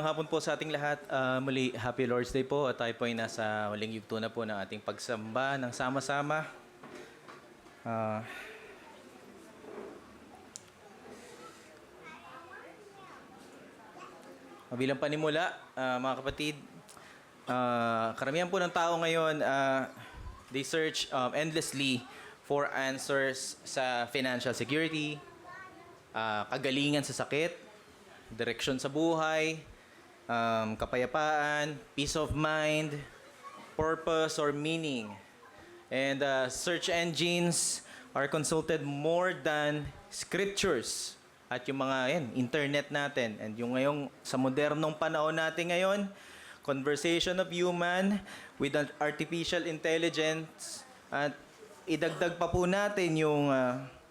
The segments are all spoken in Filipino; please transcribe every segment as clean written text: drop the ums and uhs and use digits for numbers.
hapon po sa ating lahat. Muli, Happy Lord's Day po. At tayo po ay nasa huling yugto na po ng ating pagsamba ng sama-sama. Bilang panimula, mga kapatid, karamihan po ng tao ngayon, they search endlessly for answers sa financial security, kagalingan sa sakit, direksyon sa buhay, kapayapaan, peace of mind, purpose or meaning. And search engines are consulted more than scriptures. At yung mga internet natin. And yung ngayong sa modernong panahon natin ngayon, conversation of human with an artificial intelligence. At idagdag pa po natin yung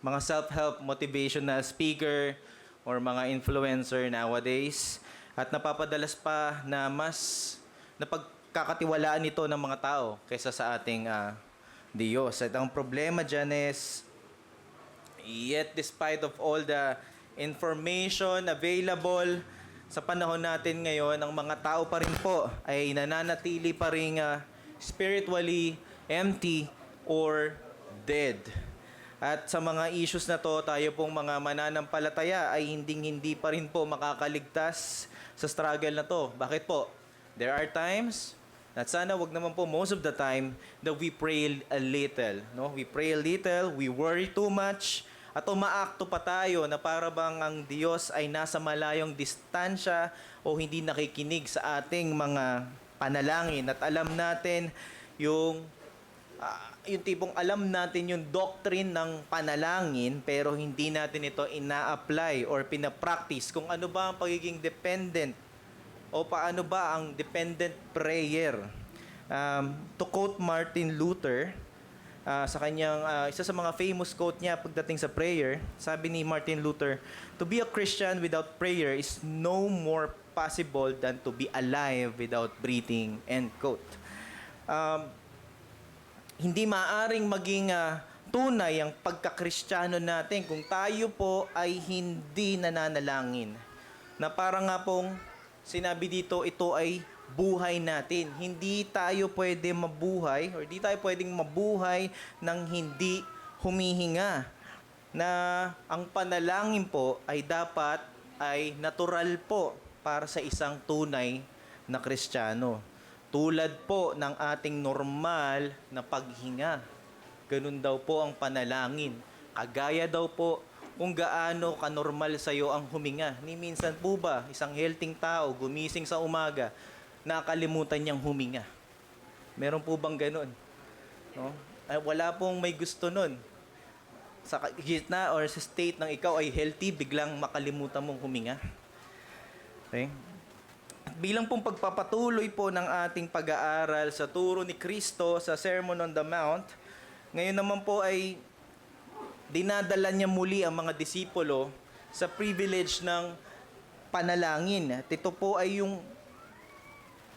mga self-help motivational speaker or mga influencer nowadays. At napapadalas pa na mas napagkakatiwalaan ito ng mga tao kaysa sa ating Diyos. At ang problema dyan is, yet despite of all the information available sa panahon natin ngayon, ang mga tao pa rin po ay nananatili pa rin spiritually empty or dead. At sa mga issues na to, tayo pong mga mananampalataya ay hindi pa rin po makakaligtas sa struggle na to. Bakit po? There are times, at sana wag naman po most of the time, that we pray a little. No? We pray a little, we worry too much, at umaakto pa tayo na para bang ang Diyos ay nasa malayong distansya o hindi nakikinig sa ating mga panalangin. At alam natin yung tipong alam natin yung doctrine ng panalangin pero hindi natin ito ina-apply or pina-practice kung ano ba ang pagiging dependent o paano ba ang dependent prayer. To quote Martin Luther, sa kanyang isa sa mga famous quote niya pagdating sa prayer, sabi ni Martin Luther, "To be a Christian without prayer is no more possible than to be alive without breathing." End quote. Hindi maaring maging tunay ang pagkakristyano natin kung tayo po ay hindi nananalangin. Na parang nga pong sinabi dito, ito ay buhay natin. Hindi tayo pwede mabuhay or hindi tayo pwedeng mabuhay nang hindi humihinga. Na ang panalangin po ay dapat ay natural po para sa isang tunay na Kristiyano. Tulad po ng ating normal na paghinga. Ganun daw po ang panalangin. Kagaya daw po kung gaano kanormal sa iyo ang huminga. Ni minsan po ba, isang healthy tao, gumising sa umaga, nakalimutan niyang huminga? Meron po bang ganun? No? Ay, wala pong may gusto nun. Sa gitna or sa state ng ikaw ay healthy, biglang makalimutan mong huminga. Okay? Bilang pong pagpapatuloy po ng ating pag-aaral sa turo ni Kristo sa Sermon on the Mount, ngayon naman po ay dinadala niya muli ang mga disipulo sa privilege ng panalangin. At ito po ay yung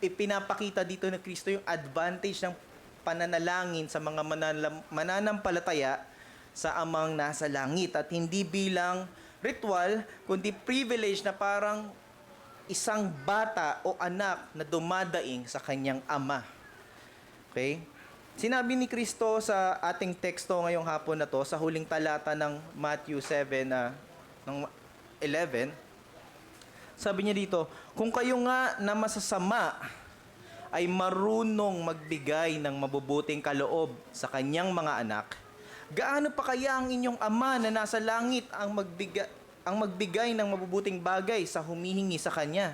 ipinapakita dito ni Kristo, yung advantage ng pananalangin sa mga mananampalataya sa Amang nasa langit. At hindi bilang ritual, kundi privilege na parang isang bata o anak na dumadaing sa kanyang ama. Okay? Sinabi ni Kristo sa ating teksto ngayong hapon na to, sa huling talata ng Matthew 7, ng 11, sabi niya dito, "Kung kayo nga na masasama ay marunong magbigay ng mabubuting kaloob sa kanyang mga anak, gaano pa kaya ang inyong ama na nasa langit ang magbigay ng mabubuting bagay sa humihingi sa Kanya."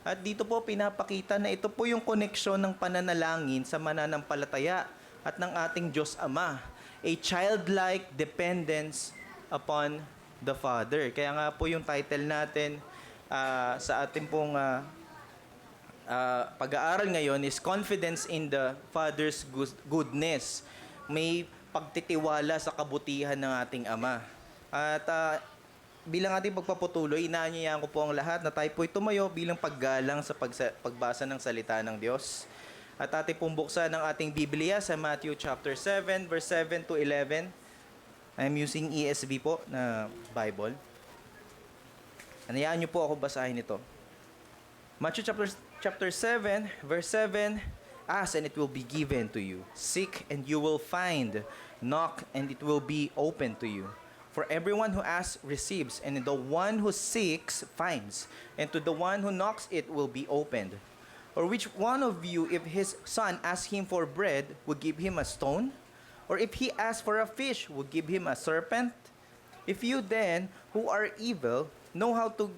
At dito po pinapakita na ito po yung koneksyon ng pananalangin sa mananampalataya at ng ating Diyos Ama. A childlike dependence upon the Father. Kaya nga po yung title natin sa ating pong pag-aaral ngayon is Confidence in the Father's Goodness. May pagtitiwala sa kabutihan ng ating Ama. At bilang ating pagpaputuloy, inaanyayahan ko po ang lahat na tayo po'y tumayo bilang paggalang sa pagbasa ng salita ng Diyos. At ating pong buksan ang ating Biblia sa Matthew chapter 7, verse 7 to 11. I'm using ESV po na Bible. Anayaan niyo po ako basahin ito. Matthew chapter 7, verse 7, ask and it will be given to you. Seek and you will find. Knock and it will be open to you. For everyone who asks receives, and the one who seeks finds, and to the one who knocks it will be opened. Or which one of you, if his son asks him for bread, would give him a stone? Or if he asks for a fish, would give him a serpent? If you then, who are evil, know how to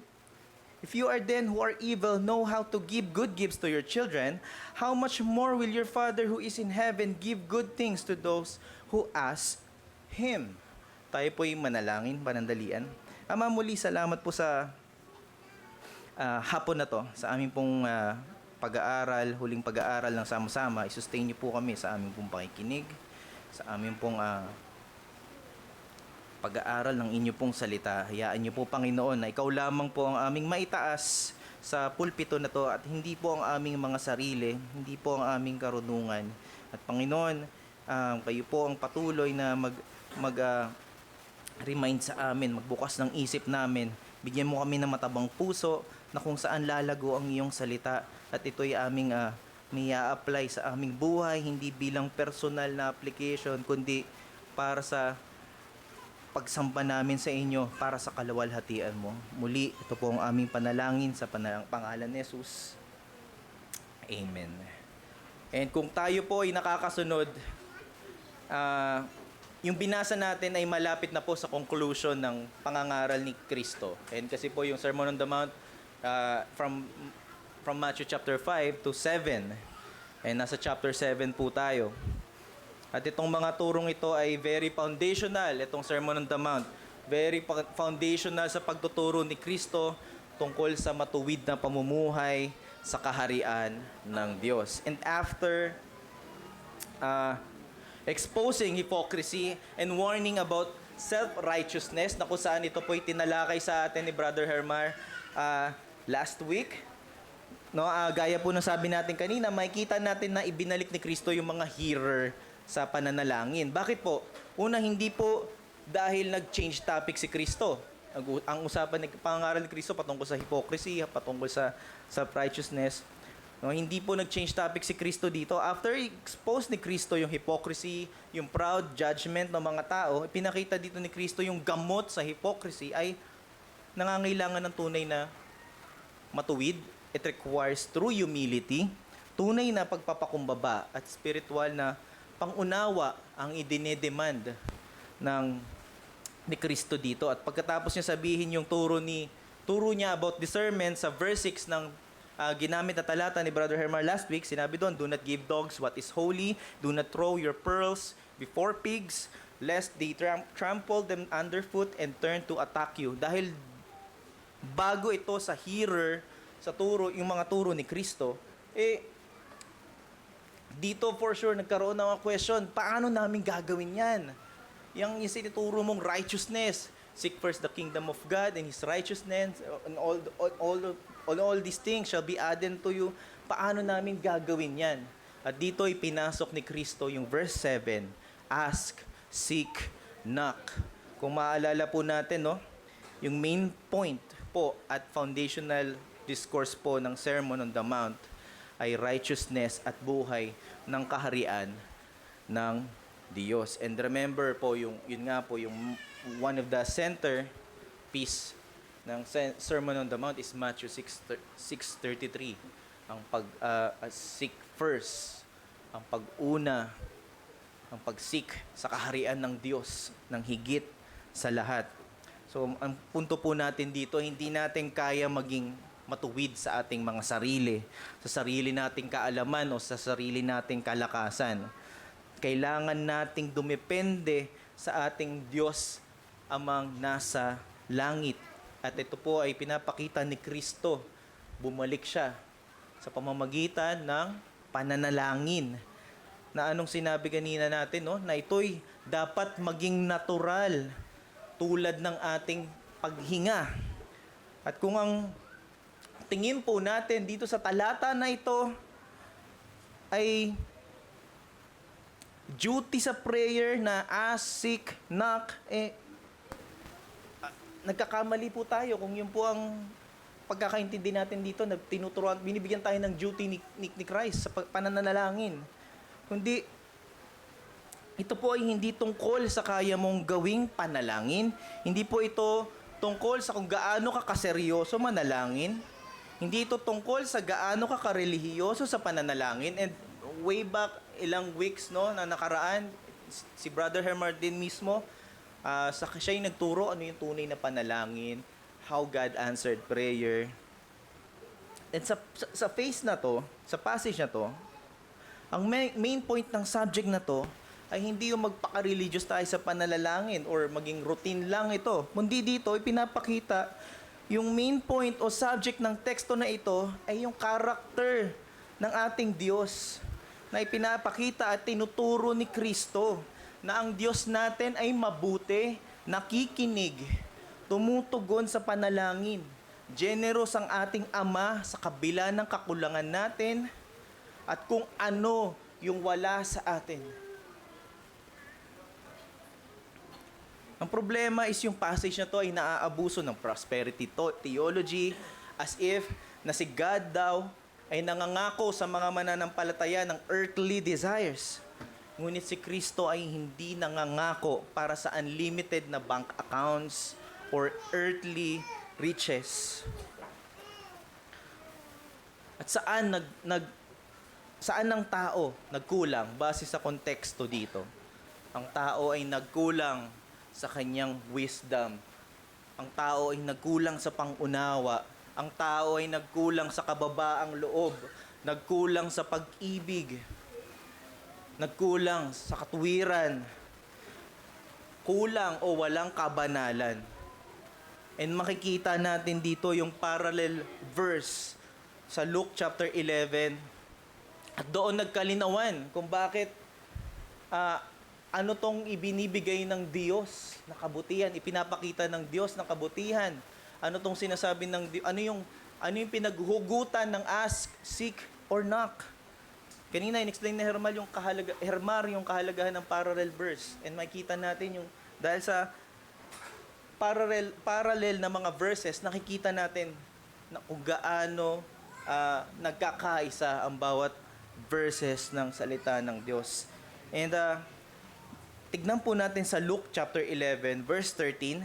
If you are then who are evil know how to give good gifts to your children, how much more will your Father who is in heaven give good things to those who ask Him? Tayo po'y manalangin, panandalian. Ama, muli salamat po sa hapon na to, sa aming pong pag-aaral, huling pag-aaral ng sama-sama. I-sustain niyo po kami sa aming pong pakikinig, sa aming pong pag-aaral ng inyo pong salita. Hayaan niyo po, Panginoon, na ikaw lamang po ang aming maitaas sa pulpito na to at hindi po ang aming mga sarili, hindi po ang aming karunungan. At Panginoon, kayo po ang patuloy na remind sa amin, magbukas ng isip namin. Bigyan mo kami ng matabang puso na kung saan lalago ang iyong salita at ito'y aming may apply sa aming buhay, hindi bilang personal na application, kundi para sa pagsamba namin sa inyo para sa kaluwalhatian mo. Muli, ito po ang aming panalangin sa pangalan ni Jesus. Amen. And kung tayo po ay nakakasunod, yung binasa natin ay malapit na po sa conclusion ng pangangaral ni Kristo. And kasi po yung Sermon on the Mount from Matthew chapter 5 to 7. And nasa chapter 7 po tayo. At itong mga turong ito ay very foundational, itong Sermon on the Mount. Very foundational sa pagtuturo ni Kristo tungkol sa matuwid na pamumuhay sa kaharian ng Diyos. And after exposing hypocrisy and warning about self-righteousness, na kung saan ito po'y tinalakay sa atin ni Brother Hermar last week, no, gaya po ng sabi natin kanina, makikita natin na ibinalik ni Kristo yung mga hearer sa pananalangin. Bakit po? Una, hindi po dahil nag-change topic si Kristo. Ang usapan ng pangangaral ni Kristo patungkol sa hypocrisy, patungkol sa self-righteousness. No, hindi po nag-change topic si Kristo dito. After expose ni Kristo yung hypocrisy, yung proud judgment ng mga tao, pinakita dito ni Kristo yung gamot sa hypocrisy ay nangangailangan ng tunay na matuwid. It requires true humility, tunay na pagpapakumbaba at spiritual na pangunawa ang idinedemand ni Kristo dito. At pagkatapos niya sabihin yung turo niya about discernment sa verse 6 ng ginamit na talata ni Brother Hermar last week, sinabi doon, do not give dogs what is holy, do not throw your pearls before pigs, lest they trample them underfoot and turn to attack you. Dahil bago ito sa hearer, sa turo, yung mga turo ni Kristo, dito for sure nagkaroon ng question, paano namin gagawin yan? Yung isinituro mong righteousness, seek first the kingdom of God and His righteousness, and all these things shall be added to you. Paano namin gagawin yan? At dito ay pinasok ni Kristo yung verse 7, ask, seek, knock. Kung maalala po natin, no, yung main point po at foundational discourse po ng Sermon on the Mount ay righteousness at buhay ng kaharian ng Diyos. And remember po, yun nga po, yung one of the center piece ng Sermon on the Mount is Matthew 6:33. Ang seek first, ang pag-una, ang pag-seek sa kaharian ng Diyos, ng higit sa lahat. So, ang punto po natin dito, hindi natin kaya maging matuwid sa ating mga sarili, sa sarili nating kaalaman o sa sarili nating kalakasan. Kailangan nating dumepende sa ating Diyos amang nasa langit. At ito po ay pinapakita ni Kristo. Bumalik siya sa pamamagitan ng pananalangin. Na anong sinabi kanina natin, no? Na ito'y dapat maging natural tulad ng ating paghinga. At kung ang tingin po natin dito sa talata na ito ay duty sa prayer na ask, seek, knock, nagkakamali po tayo kung yun po ang pagkakaintindi natin dito na tinuturuan, binibigyan tayo ng duty ni Christ sa pananalangin. Kundi, ito po ay hindi tungkol sa kaya mong gawing panalangin. Hindi po ito tungkol sa kung gaano ka kaseryoso manalangin. Hindi ito tungkol sa gaano ka karelihiyoso sa pananalangin. And way back ilang weeks na nakaraan, si Brother Hermar din mismo, siya yung nagturo ano yung tunay na panalangin, how God answered prayer. And sa phase na to, sa passage na to, ang main point ng subject na to ay hindi yung magpaka-religious tayo sa pananalangin or maging routine lang ito. Kundi dito, ipinapakita yung main point o subject ng teksto na ito ay yung character ng ating Diyos na ipinapakita at tinuturo ni Kristo na ang Diyos natin ay mabuti, nakikinig, tumutugon sa panalangin. Generous ang ating Ama sa kabila ng kakulangan natin at kung ano yung wala sa atin. Ang problema is yung passage na to ay naaabuso ng prosperity theology as if na si God daw ay nangangako sa mga mananampalataya ng earthly desires. Ngunit si Kristo ay hindi nangangako para sa unlimited na bank accounts or earthly riches. At saan ang tao nagkulang base sa konteksto dito? Ang tao ay nagkulang sa kanyang wisdom. Ang tao ay nagkulang sa pangunawa. Ang tao ay nagkulang sa kababaang loob. Nagkulang sa pag-ibig. Nagkulang sa katuwiran. Kulang o walang kabanalan. And makikita natin dito yung parallel verse sa Luke chapter 11. At doon nagkalinawan kung bakit ano tong ibinibigay ng Diyos na kabutihan, ipinapakita ng Diyos na kabutihan. Ano tong sinasabi ng Diyos, ano yung pinaghugutan ng ask, seek, or knock. Kanina, in-explain na Hermar yung kahalagahan ng parallel verse. And makikita natin yung, dahil sa parallel na mga verses, nakikita natin na kung gaano nagkakaisa ang bawat verses ng salita ng Diyos. And tignan po natin sa Luke chapter 11, verse 13.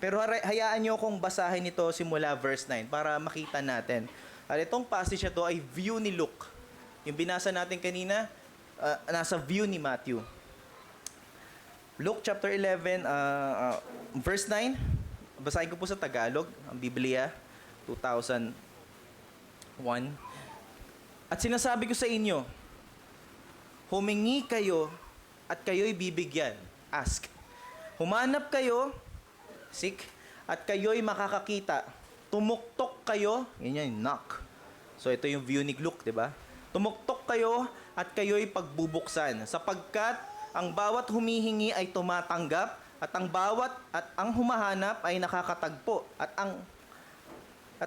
Pero hayaan nyo kong basahin ito simula verse 9 para makita natin. At itong passage na ito ay view ni Luke. Yung binasa natin kanina, nasa view ni Matthew. Luke chapter 11, verse 9. Basahin ko po sa Tagalog, ang Biblia, 2001. At sinasabi ko sa inyo, humingi kayo at kayo'y bibigyan. Ask. Humanap kayo, seek, at kayo'y makakakita. Tumuktok kayo, yun yan, knock. So ito yung view ni Luke, di ba? Tumuktok kayo at kayo'y pagbubuksan. Sapagkat ang bawat humihingi ay tumatanggap, at ang humahanap ay nakakatagpo, at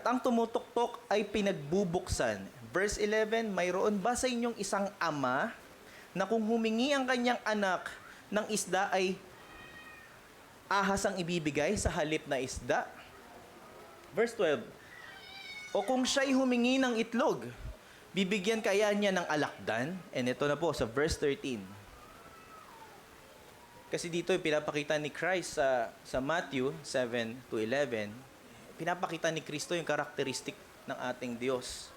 ang tumutuktok ay pinagbubuksan. Verse 11, mayroon ba sa inyong isang ama na kung humingi ang kanyang anak ng isda ay ahas ang ibibigay sa halip na isda? Verse 12, o kung siya'y humingi ng itlog, bibigyan kaya niya ng alakdan? And ito na po sa verse 13. Kasi dito yung pinapakita ni Christ sa Matthew 7 to 11, pinapakita ni Kristo yung karakteristik ng ating Diyos.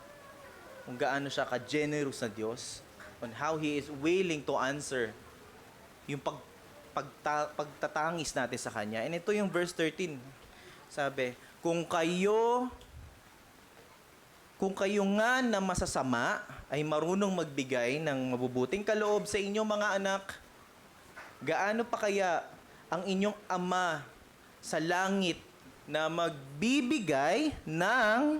Kung gaano siya ka-generous na Diyos, on how He is willing to answer yung pagtatangis natin sa Kanya. And ito yung verse 13. Sabi, kung kayo nga na masasama ay marunong magbigay ng mabubuting kaloob sa inyong mga anak, gaano pa kaya ang inyong Ama sa langit na magbibigay ng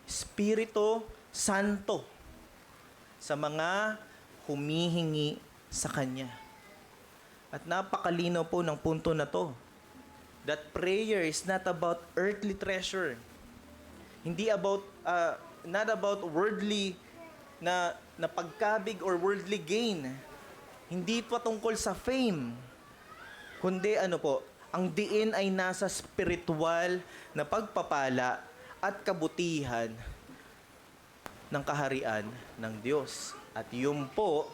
Espiritu Santo sa mga humihingi sa Kanya. At napakalinaw po ng punto na to. That prayer is not about earthly treasure. Hindi about, not about worldly na pagkabig or worldly gain. Hindi pa tungkol sa fame. Kundi ang diin ay nasa spiritual na pagpapala at kabutihan ng kaharian ng Diyos. At yun po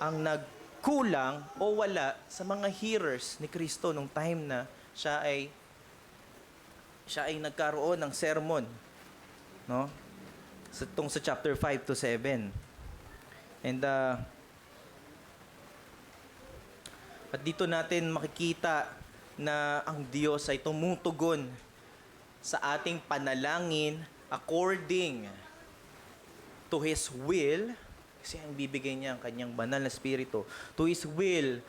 ang nagkulang o wala sa mga hearers ni Kristo nung time na siya ay nagkaroon ng sermon, no? Sa chapter 5 to 7. And at dito natin makikita na ang Diyos ay tumutugon sa ating panalangin according to His will, kasi ang bibigay niya ang kanyang banal na spirito. To His will,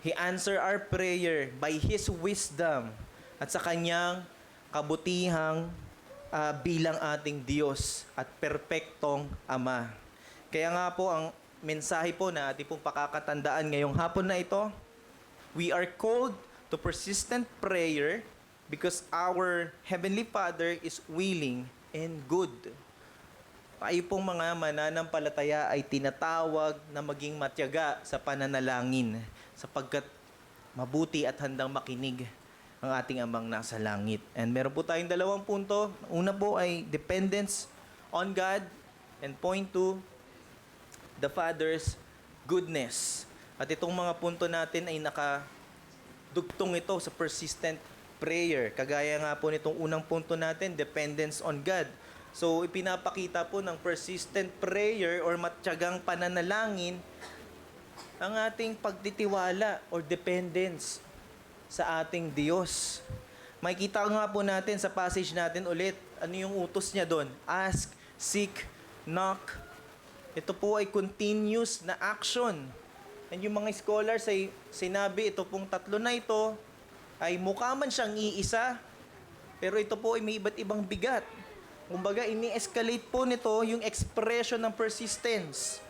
He answer our prayer by His wisdom at sa kanyang kabutihang bilang ating Diyos at perpektong Ama. Kaya nga po ang mensahe po na ating pong pakakatandaan ngayong hapon na ito, we are called to persistent prayer because our Heavenly Father is willing and good. Tayo pong mga mananampalataya ay tinatawag na maging matyaga sa pananalangin sapagkat mabuti at handang makinig ang ating Amang nasa langit. And meron po tayong dalawang punto. Una po ay dependence on God and point to the Father's goodness. At itong mga punto natin ay nakadugtong ito sa persistent prayer. Kagaya nga po nitong unang punto natin, dependence on God. So, ipinapakita po ng persistent prayer or matyagang pananalangin ang ating pagtitiwala or dependence sa ating Diyos. Makikita nga po natin sa passage natin ulit, ano yung utos niya doon? Ask, seek, knock. Ito po ay continuous na action. And yung mga scholars ay sinabi, ito pong tatlo na ito, ay mukha man siyang iisa, pero ito po ay may iba't ibang bigat. Kumbaga, ini-escalate po nito yung expression ng persistence.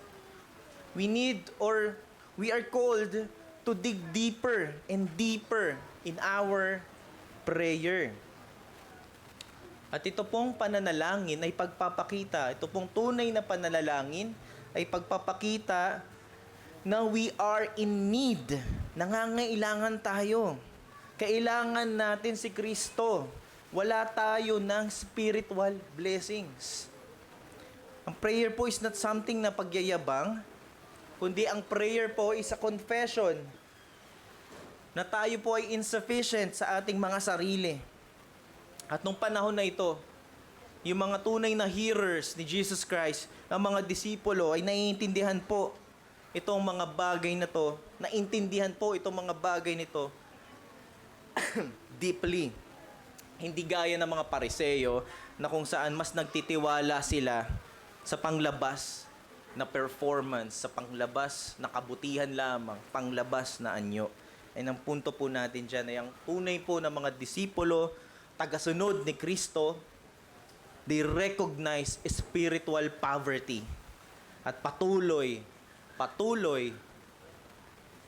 We need or we are called to dig deeper and deeper in our prayer. At ito pong pananalangin ay pagpapakita, ito pong tunay na pananalangin ay pagpapakita na we are in need. Nangangailangan tayo. Kailangan natin si Kristo. Wala tayo ng spiritual blessings. Ang prayer po is not something na pagyayabang, kundi ang prayer po is a confession na tayo po ay insufficient sa ating mga sarili. At nung panahon na ito, yung mga tunay na hearers ni Jesus Christ, ang mga disipulo ay naiintindihan po itong mga bagay na to, naintindihan po itong mga bagay nito deeply. Hindi gaya ng mga Pariseo na kung saan mas nagtitiwala sila sa panglabas na performance, sa panglabas na kabutihan lamang, panglabas na anyo. Ay ang punto po natin dyan ay ang tunay po ng mga disipulo, tagasunod ni Kristo, they recognize spiritual poverty at patuloy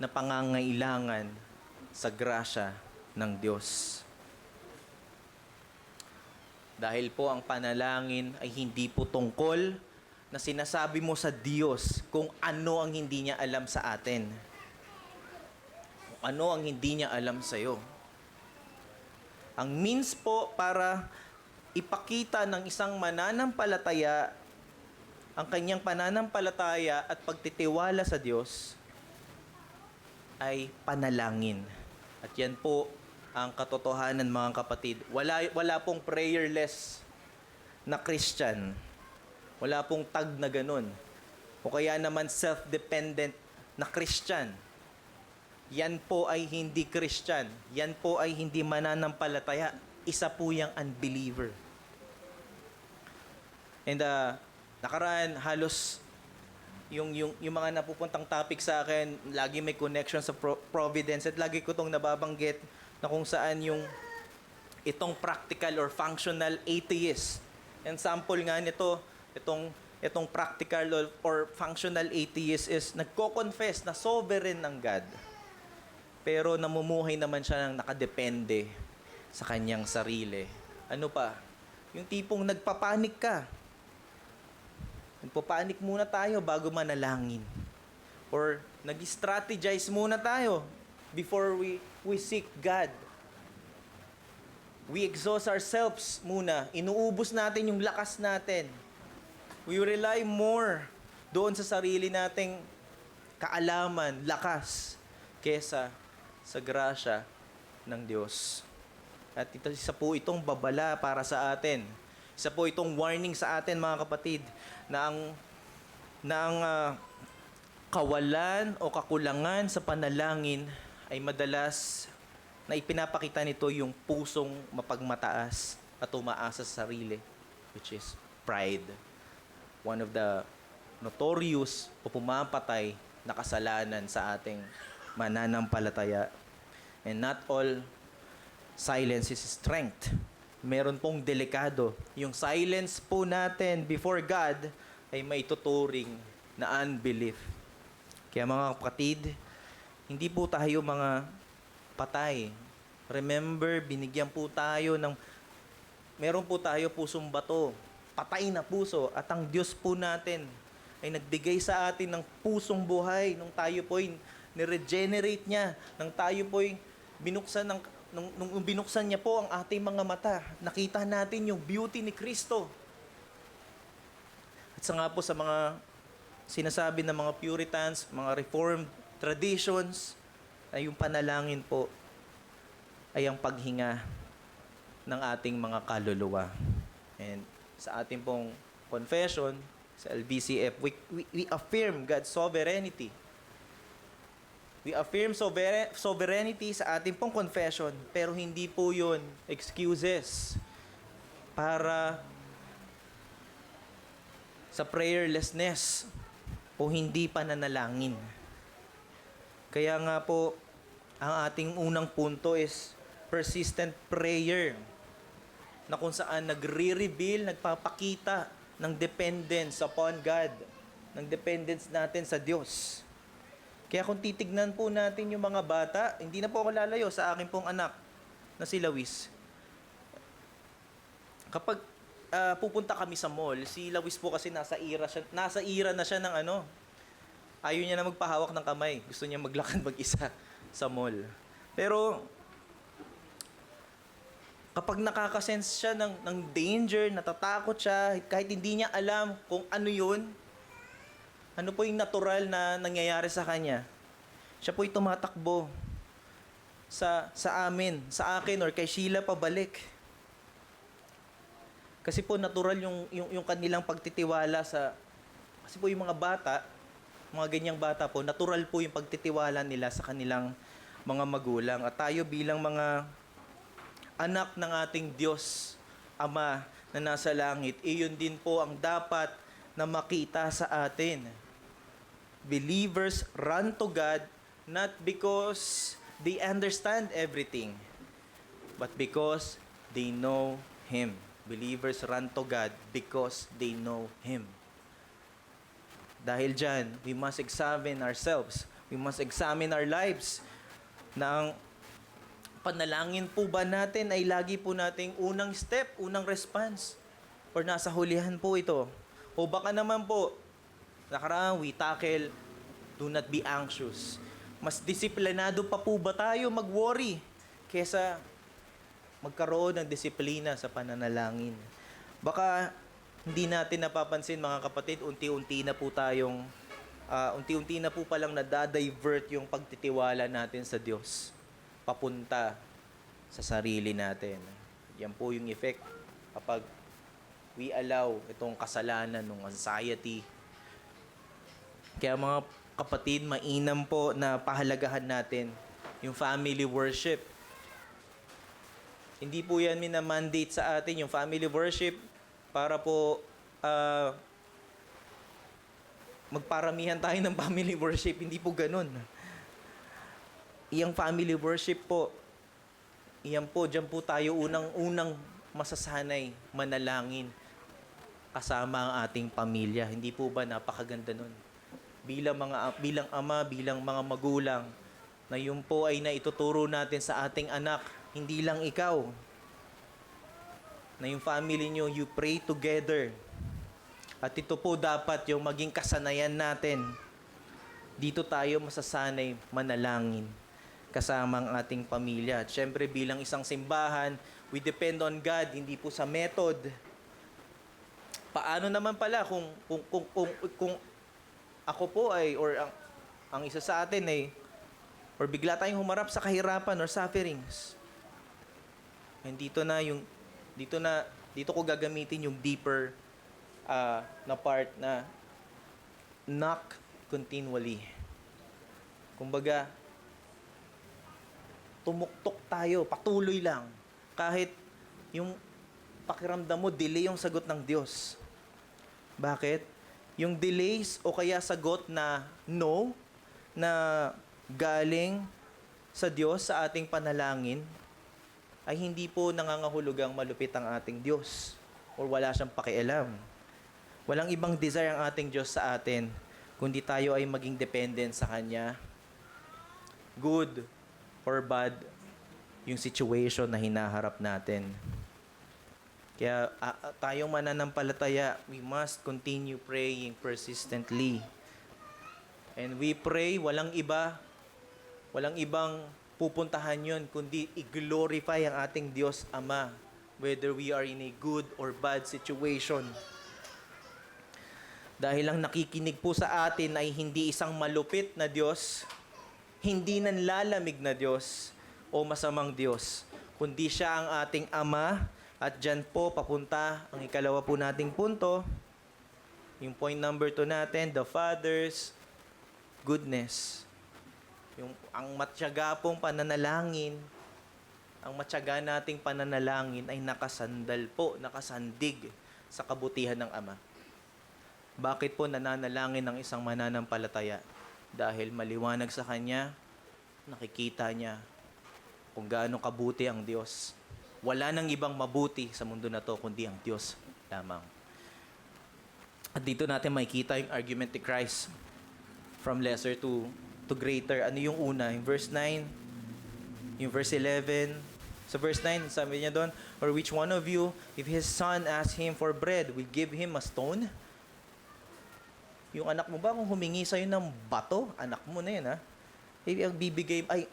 na pangangailangan sa grasya ng Diyos. Dahil po ang panalangin ay hindi po tungkol na sinasabi mo sa Diyos kung ano ang hindi niya alam sa atin. Kung ano ang hindi niya alam sa iyo. Ang means po para ipakita ng isang mananampalataya ang kanyang pananampalataya at pagtitiwala sa Diyos ay panalangin. At yan po ang katotohanan, mga kapatid. Wala pong prayerless na Christian. Wala pong tag na ganun. O kaya naman self-dependent na Christian. Yan po ay hindi Christian. Yan po ay hindi mananampalataya. Isa po yung unbeliever. And nakaraan, halos yung mga napupuntang topic sa akin, lagi may connection sa providence at lagi ko itong nababanggit na kung saan itong practical or functional atheist. And sample nga nito, itong practical or functional atheist is nagko-confess na sovereign ng God. Pero namumuhay naman siya ng nakadepende sa kanyang sarili. Ano pa? Yung tipong nagpapanik ka. Nagpapanik muna tayo bago manalangin. Or nag-strategize muna tayo before we seek God. We exhaust ourselves muna. Inuubos natin yung lakas natin. We rely more doon sa sarili nating kaalaman, lakas, kesa sa grasya ng Diyos. At isa po itong babala para sa atin. Isa po itong warning sa atin, mga kapatid, na ang kawalan o kakulangan sa panalangin ay madalas na ipinapakita nito yung pusong mapagmataas at umaasa sa sarili, which is pride. One of the notorious o pumapatay na kasalanan sa ating mananampalataya. And not all silence is strength. Meron pong delikado. Yung silence po natin before God ay maituturing na unbelief. Kaya mga kapatid, hindi po tayo mga patay. Remember, binigyan po tayo meron po tayo pusong bato, patay na puso, at ang Diyos po natin ay nagbigay sa atin ng pusong buhay nung tayo po'y ni-regenerate niya, nung tayo po'y nung binuksan niya po ang ating mga mata, nakita natin yung beauty ni Kristo. At sa nga po sa mga sinasabi ng mga Puritans, mga Reformed traditions, ay yung panalangin po ay ang paghinga ng ating mga kaluluwa. And sa ating pong confession, sa LBCF, we affirm God's sovereignty. We affirm sovereignty sa ating pong confession, pero hindi po yun excuses para sa prayerlessness o hindi pananalangin. Kaya nga po, ang ating unang punto is persistent prayer, na kung saan nagre-reveal, nagpapakita ng dependence upon God, ng dependence natin sa Diyos. Kaya kung titignan po natin yung mga bata, hindi na po ako lalayo sa akin pong anak na si Lawis. Kapag pupunta kami sa mall, si Lawis po kasi nasa ira na siya ng ayaw niya na magpahawak ng kamay. Gusto niya maglakad mag-isa sa mall. Pero kapag nakakasense siya ng danger, natatakot siya, kahit hindi niya alam kung ano yun, ano po yung natural na nangyayari sa kanya, siya po'y tumatakbo sa akin, or kay Sheila pabalik. Kasi po natural yung kanilang pagtitiwala kasi po yung mga bata, mga ganyang bata po, natural po yung pagtitiwala nila sa kanilang mga magulang. At tayo bilang mga anak ng ating Diyos, Ama na nasa langit, iyon din po ang dapat na makita sa atin. Believers run to God not because they understand everything, but because they know Him. Believers run to God because they know Him. Dahil dyan, we must examine ourselves. We must examine our lives. Na ang panalangin po ba natin ay lagi po nating unang step, unang response? Or nasa hulihan po ito? O baka naman po, nakaraan, we tackle, do not be anxious. Mas disiplinado pa po ba tayo mag-worry kesa magkaroon ng disiplina sa pananalangin? Baka hindi natin napapansin, mga kapatid, unti-unti na po palang nadadivert yung pagtitiwala natin sa Diyos papunta sa sarili natin. Yan po yung effect kapag we allow itong kasalanan ng anxiety. Kaya mga kapatid, mainam po na pahalagahan natin yung family worship. Hindi po yan minamandate sa atin, yung family worship, para po magparamihan tayo ng family worship. Hindi po ganun. Iyang family worship po, iyan po, dyan po tayo unang masasanay manalangin kasama ang ating pamilya. Hindi po ba napakaganda nun? Bilang ama, bilang mga magulang, na yun po ay naituturo natin sa ating anak, hindi lang ikaw, na yung family nyo, you pray together. At ito po dapat yung maging kasanayan natin. Dito tayo masasanay manalangin. kasama ang ating pamilya. At syempre bilang isang simbahan, we depend on God, hindi po sa method. Paano naman pala kung ako po ay or ang isa sa atin ay or bigla tayong humarap sa kahirapan or sufferings. And dito ko gagamitin yung deeper na part na knock continually. Kumbaga, tumuktok tayo, patuloy lang. Kahit yung pakiramdam mo, delay yung sagot ng Diyos. Bakit? Yung delays o kaya sagot na no, na galing sa Diyos sa ating panalangin, ay hindi po nangangahulugang malupit ang ating Diyos or wala siyang pakialam. Walang ibang desire ang ating Diyos sa atin, kundi tayo ay maging dependent sa Kanya. Good or bad yung situation na hinaharap natin. Kaya tayong mananampalataya, we must continue praying persistently. And we pray, walang ibang pupuntahan yun, kundi i-glorify ang ating Diyos Ama, whether we are in a good or bad situation. Dahil ang nakikinig po sa atin ay hindi isang malupit na Diyos, hindi nanlalamig na Diyos o masamang Diyos, kundi siya ang ating Ama. At dyan po papunta ang ikalawa po nating punto, yung point number 2 natin, the Father's goodness. Ang matyaga pong pananalangin, ang matyaga nating pananalangin ay nakasandig sa kabutihan ng Ama. Bakit po nananalangin ng isang mananampalataya? Dahil maliwanag sa kanya, nakikita niya kung gaano kabuti ang Diyos. Wala nang ibang mabuti sa mundo na to kundi ang Diyos lamang. At dito natin makikita yung argument ni Christ from lesser to greater. Ano yung una? Yung verse 9, yung verse 11. Sa verse 9, sabi niya doon, or which one of you, if his son asks him for bread, will give him a stone? Yung anak mo ba, kung humingi sa'yo ng bato, anak mo na yun, ha?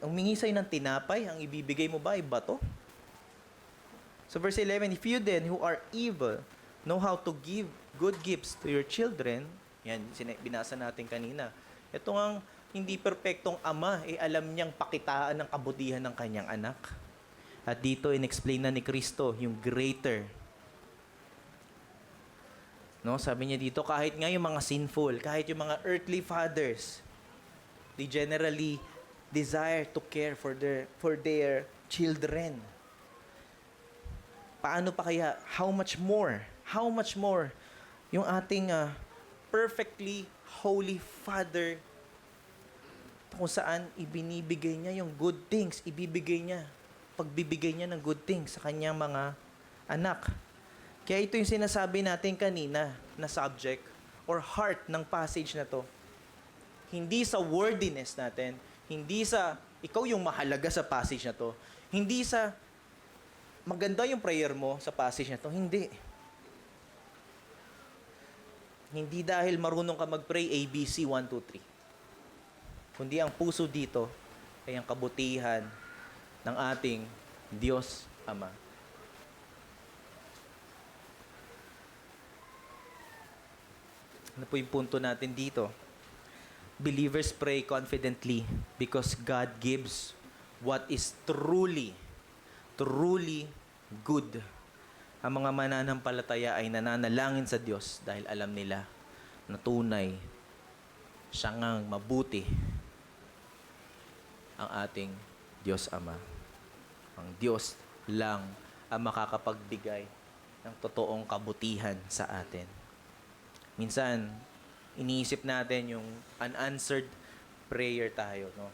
Humingi sa'yo ng tinapay, ang ibibigay mo ba ay bato? So verse 11, if you then, who are evil, know how to give good gifts to your children, yan, binasa natin kanina. Ito ang hindi perpektong ama, alam niyang pakitaan ng kabutihan ng kanyang anak. At dito, in-explain na ni Kristo, yung greater. No, sabi niya dito, kahit nga yung mga sinful, kahit yung mga earthly fathers, they generally desire to care for their children. Paano pa kaya? How much more yung ating perfectly holy Father kung saan ibinibigay niya yung good things, pagbibigay niya ng good things sa kanyang mga anak. Kaya ito yung sinasabi natin kanina na subject or heart ng passage na to. Hindi sa wordiness natin, hindi sa ikaw yung mahalaga sa passage na to, hindi sa maganda yung prayer mo sa passage na to. Hindi. Hindi dahil marunong ka mag-pray ABC 1, 2, 3. Kundi ang puso dito ay ang kabutihan ng ating Diyos Ama. Ano po yung punto natin dito? Believers pray confidently because God gives what is truly good. Ang mga mananampalataya ay nananalangin sa Diyos dahil alam nila na tunay siya ngang mabuti ang ating Diyos Ama. Ang Diyos lang ang makakapagbigay ng totoong kabutihan sa atin. Minsan, iniisip natin yung unanswered prayer tayo, no?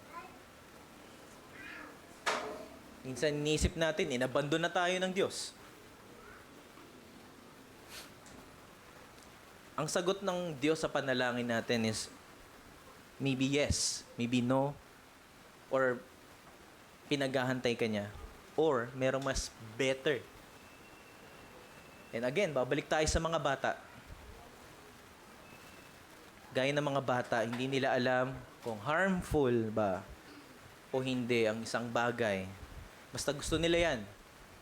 Minsan iniisip natin, inabandon na tayo ng Diyos. Ang sagot ng Diyos sa panalangin natin is maybe yes, maybe no, or pinaghahantay ka niya, or merong mas better. And again, babalik tayo sa mga bata. Gaya ng mga bata, hindi nila alam kung harmful ba o hindi ang isang bagay. Basta gusto nila yan.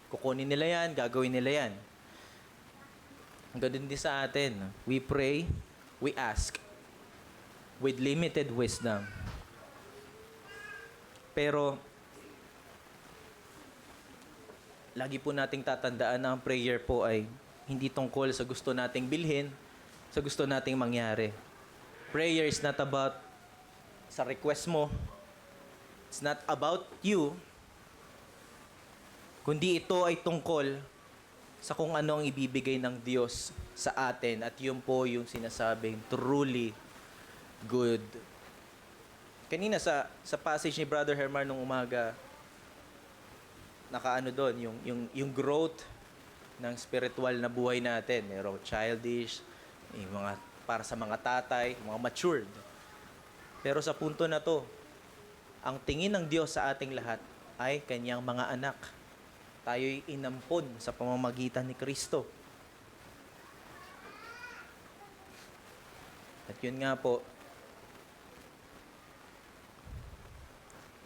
Kukunin nila yan, gagawin nila yan. Ganun din sa atin. We pray, we ask with limited wisdom. Pero, lagi po nating tatandaan na ang prayer po ay hindi tungkol sa gusto nating bilhin, sa gusto nating mangyari. Prayer is not about sa request mo. It's not about you. Kundi ito ay tungkol sa kung ano ang ibibigay ng Diyos sa atin. At yun po yung sinasabing truly good. Kanina sa passage ni Brother Herman nung umaga, nakaano doon, yung growth ng spiritual na buhay natin. Merong childish, yung mga, para sa mga tatay, mga matured. Pero sa punto na to, ang tingin ng Diyos sa ating lahat ay kanyang mga anak. Tayo'y inampon sa pamamagitan ni Kristo. At yun nga po,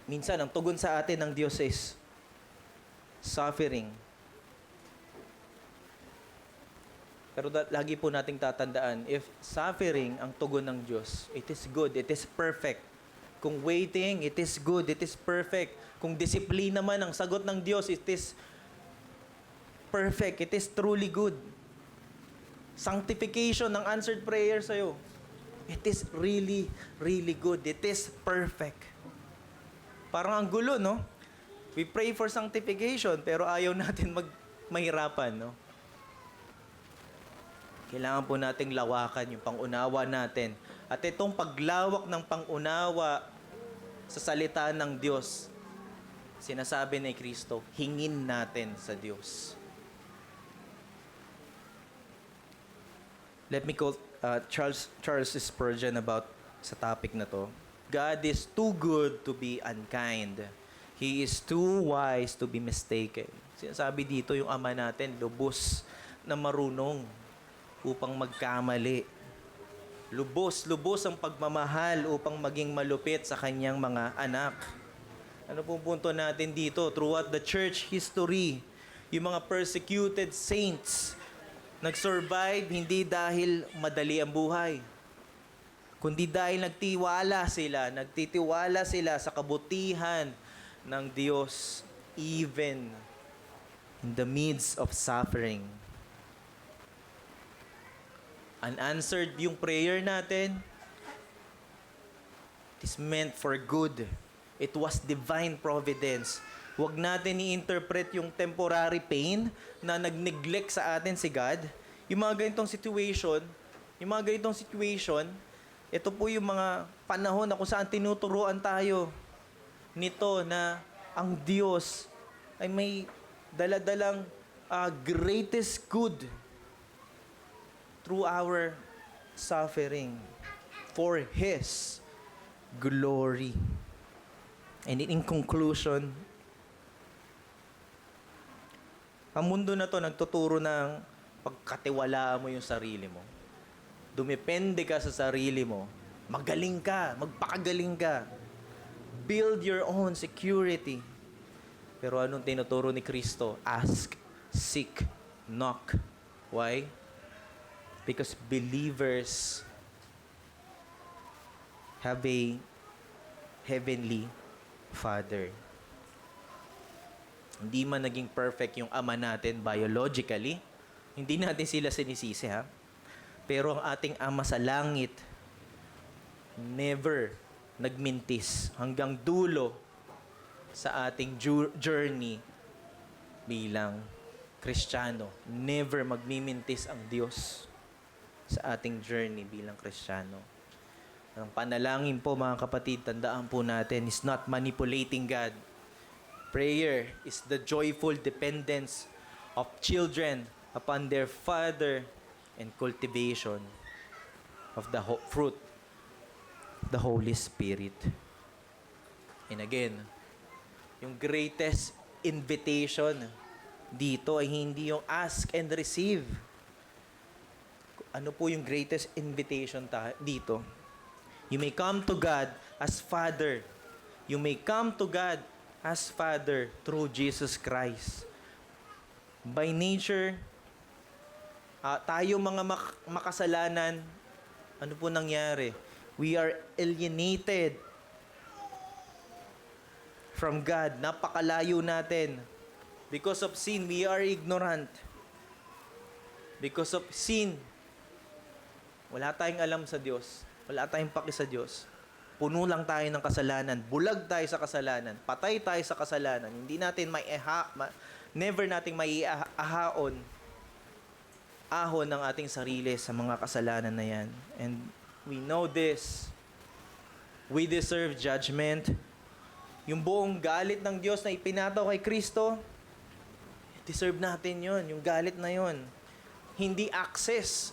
minsan ang tugon sa atin ng Diyos is suffering. Pero lagi po nating tatandaan, if suffering ang tugon ng Diyos, it is good, it is perfect. Kung waiting, it is good, it is perfect. Kung disiplina man ang sagot ng Diyos, it is perfect, it is truly good. Sanctification ng answered prayer sa'yo, it is really, really good. It is perfect. Parang ang gulo, no? We pray for sanctification, pero ayaw natin mahirapan, no? Kailangan po nating lawakan yung pangunawa natin. At itong paglawak ng pangunawa sa salita ng Diyos, sinasabi ni Kristo, hingin natin sa Diyos. Let me quote Charles Spurgeon about sa topic na to. God is too good to be unkind. He is too wise to be mistaken. Sinasabi dito yung Ama natin, lubos na marunong upang magkamali. Lubos ang pagmamahal upang maging malupit sa kanyang mga anak. Ano pong punto natin dito? Throughout the church history, yung mga persecuted saints, nag-survive hindi dahil madali ang buhay, kundi dahil nagtitiwala sila sa kabutihan ng Diyos even in the midst of suffering. Unanswered yung prayer natin, it is meant for good. It was divine providence. Huwag natin i-interpret yung temporary pain na nag-neglect sa atin si God. Yung mga ganitong situation, ito po yung mga panahon na kung saan tinuturuan tayo nito na ang Diyos ay may daladalang greatest good through our suffering for His glory. And in conclusion, ang mundo na to nagtuturo ng pagkatiwalaan mo yung sarili mo. Dumepende ka sa sarili mo. Magaling ka, magpakagaling ka. Build your own security. Pero anong tinuturo ni Kristo? Ask, seek, knock. Why? Because believers have a heavenly Father. Hindi man naging perfect yung ama natin biologically, hindi natin sila sinisisi, ha? Pero ang ating ama sa langit, never nagmintis hanggang dulo sa ating journey bilang Kristiyano. Never magmimintis ang Diyos sa ating journey bilang Kristiyano. Ang panalangin po, mga kapatid, tandaan po natin, is not manipulating God. Prayer is the joyful dependence of children upon their Father and cultivation of the fruit of the Holy Spirit. And again, yung greatest invitation dito ay hindi yung ask and receive. Ano po yung greatest invitation dito? You may come to God as Father, You may come to God as Father through Jesus Christ. By nature, tayo mga makasalanan, ano po nangyari? We are alienated from God. Napakalayo natin. Because of sin, we are ignorant. Because of sin, wala tayong alam sa Diyos. Wala tayong paki sa Diyos. Puno lang tayo ng kasalanan. Bulag tayo sa kasalanan. Patay tayo sa kasalanan. Hindi natin never nating ahon ng ating sarili sa mga kasalanan na yan. And we know this. We deserve judgment. Yung buong galit ng Diyos na ipinataw kay Kristo, deserve natin yon, yung galit na yon. Hindi access.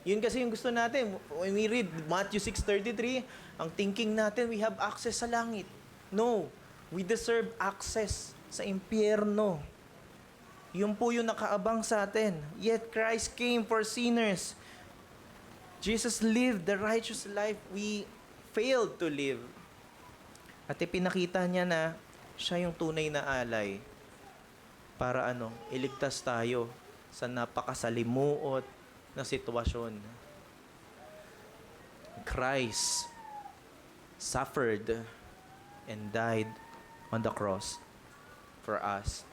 Yun kasi yung gusto natin. When we read Matthew 6:33, ang thinking natin, we have access sa langit. No. We deserve access sa impyerno. Yun po yung nakaabang sa atin. Yet Christ came for sinners. Jesus lived the righteous life we failed to live. At ipinakita niya na siya yung tunay na alay para iligtas tayo sa napakasalimuot na sitwasyon. Christ suffered and died on the cross for us,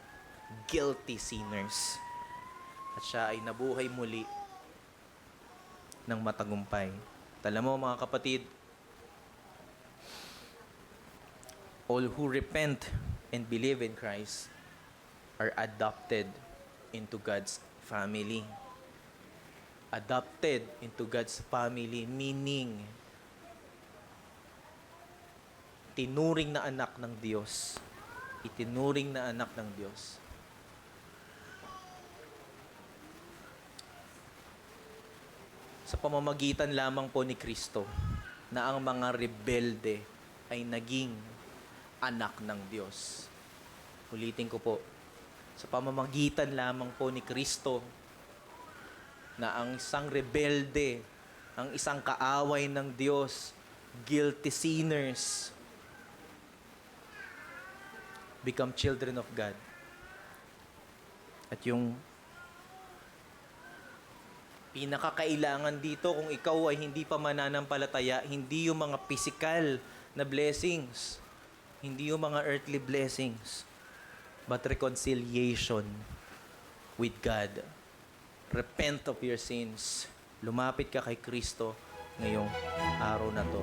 guilty sinners. At siya ay nabuhay muli ng matagumpay. Alam mo mga kapatid, all who repent and believe in Christ are adopted into God's family. Adopted into God's family, meaning tinuring na anak ng Diyos. Itinuring na anak ng Diyos. Sa pamamagitan lamang po ni Kristo na ang mga rebelde ay naging anak ng Diyos. Ulitin ko po, sa pamamagitan lamang po ni Kristo na ang isang rebelde, ang isang kaaway ng Diyos, guilty sinners, become children of God. At yung pinakakailangan dito kung ikaw ay hindi pa mananampalataya, hindi yung mga physical na blessings, hindi yung mga earthly blessings, but reconciliation with God. Repent of your sins. Lumapit ka kay Kristo ngayong araw na to.